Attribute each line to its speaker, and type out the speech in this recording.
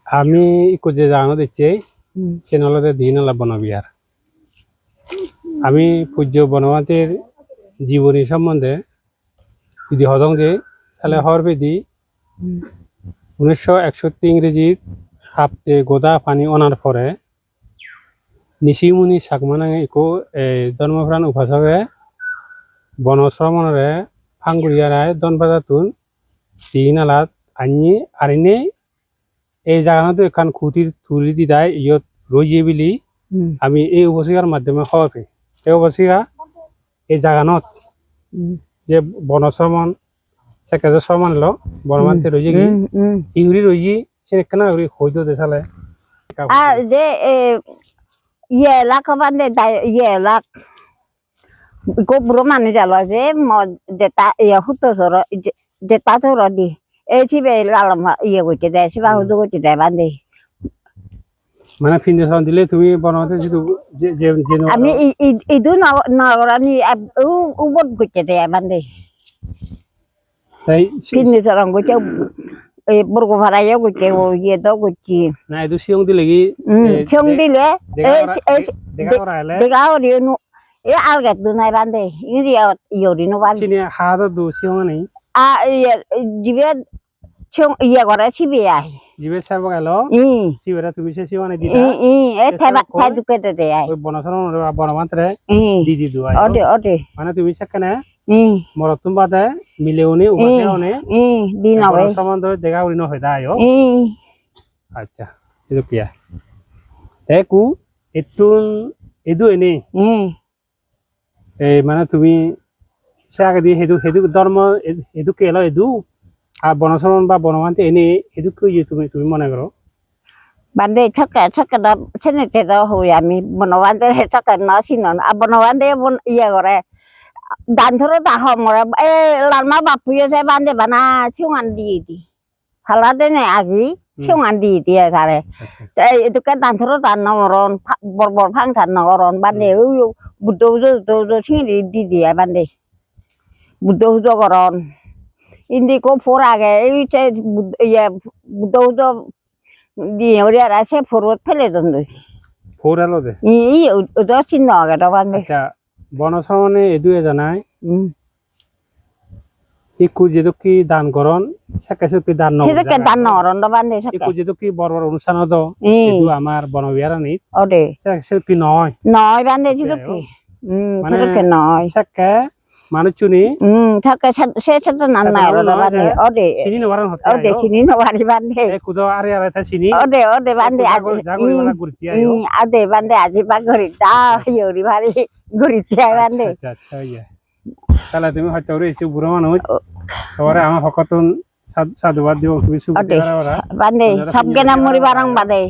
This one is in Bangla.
Speaker 1: আমি ইকো যে জানো দিচ্ছি সেনলতে দিন আলা বনবিহার আমি পূজ্য বনমাতের জীবনী সম্বন্ধে যদি হদং যে সালে হরবেদি 1961 ইংরেজিত হাফতে গোদা পানি অনার পরে নিশিমুনি সাকমানাঙে ইকো ধর্মপ্রাণ উপাসকে বনশ্রমণরে ফাঙ্গুরিয়ারায় দনবাজাতুন দিন আলাত আনি আরিনে এই জায়গাটো এখান খুঁটির তুলি দি দেয় ইয়ত রইয়ে বিলি আমি এই উপশিকার মাধ্যমে হওয়াপে এই উপশিকা এই জায়গানত যে বনশ্রমণ সেকেজে শ্রমণ লো বনমানতে রইয়ে গি ইউরি রইয়ে সে কেনা ইউরি হইতো দেশালে
Speaker 2: যে ইয়ে লাখ বান্ধে ইয়ে লাখ গোবর মানে জাল যে যেটা ইয়ে হুতো সর যেটা সর দি এই চিবে লালাম ইয়ে করতে দেয় সিবা হুতো করতে দেয় বান্ধে
Speaker 1: মানে ফিন্দেশন দিলে তুমি বনমাতে যেটু যে
Speaker 2: আমি ইদু নগরানি উবত করতে দেয় বান্ধে
Speaker 1: তাই
Speaker 2: ফিন্দেশন করতে এই বর্গ ভাড়াইয়া করতে ও ইয়ে তো করছি
Speaker 1: না এদু সিয়ং দিলে কি
Speaker 2: সিয়ং দিলে
Speaker 1: দেখা করা হলে
Speaker 2: দেখা হরি নু এ আলগাত দু নাই বান্ধে ইংরি ইয়রি নু বান্ধে
Speaker 1: চিনি হাত দু সিয়ং নেই
Speaker 2: ইয়ে জিবে সিয়ং ইয়ে করে সিবে আই
Speaker 1: জিবে সাব গেল সিবেরা তুমি সে সিয়ং নেই দিদা
Speaker 2: এ থাই দুকেতে দে আই
Speaker 1: ওই বনশ্রমণ বনমাত্রে দিদি দুয়াই
Speaker 2: ওটে
Speaker 1: মানে তুমি সেখানে মরতুম বাদে মিলেউনি উপাসেউনি
Speaker 2: দিন হবে
Speaker 1: সম্বন্ধ দেখা উনি হয় দায়ো আচ্ছা এদু কিয়া একু এতুন এদু এনে এই মানে তুমি সে আগে দিয়ে হেদু ধর্ম এদু কেলো এদু আর বনশ্রমণ বা বনমান্তি এনে এদু কি তুমি মনে করো
Speaker 2: বান্ধে থাকে না ছেনেতে তো হই আমি বনবান্ধে থাকে না চিনন আর বনবান্ধে ইয়ে করে দান ধরে দাহ মরে এ লালমা বাপুয়ে যায় বান্ধে বানা সিউঙান দিয়ে দি ভালা দেনে আগি সিউঙান দিয়ে দিয়ে তারে এটুকে দান ধরে দান নরন বর ফাং থান নরন বান্ধে বুদ্ধ সিঁড়ি দি দিয়ে বান্ধে বুদ্ধ করন ইন্দিকো ফোর আগে এই ইয়ে বুদ্ধ দিয়ে ওরে আর আছে ফোরত ফেলে দন্দ
Speaker 1: ফোর আলো দে
Speaker 2: ই ওটা চিহ্ন আগে তো বান্ধে
Speaker 1: আচ্ছা বনশ্রমণে এদুয়ে জানাই ইকু যেহেতু কি দান করন সেকেছে কি দান
Speaker 2: সেটাকে দান নরন তো বান্ধে
Speaker 1: ইকু যেহেতু কি বড় বড় অনুষ্ঠান হতো এদু আমার বনবিহারানি
Speaker 2: ওরে
Speaker 1: সেকেছে কি নয়
Speaker 2: নয় বান্ধে যেহেতু কি সেটাকে নয়
Speaker 1: সেকে মানুষুনি
Speaker 2: থাকে সে তো নান নাই বান্ধে ওরে
Speaker 1: চিনি নবারন হতে
Speaker 2: ওরে চিনি নবারি বান্ধে
Speaker 1: কুদো আরে আরে তা চিনি
Speaker 2: ওরে বান্ধে
Speaker 1: জাগরি মানে গুরতি আয়ো
Speaker 2: আদে বান্ধে আজি পা ঘরি দা ইউরি ভারি ঘুরিতে আই বান্ধে
Speaker 1: আচ্ছা আচ্ছা ইয়া তাহলে তুমি হয়তো রয়েছে বুড়ো মানুষ তারপরে আমার ভকতন সাধুবাদ দিব তুমি সুবিধা
Speaker 2: বান্ধে সব গেনা মরি বারং বাদে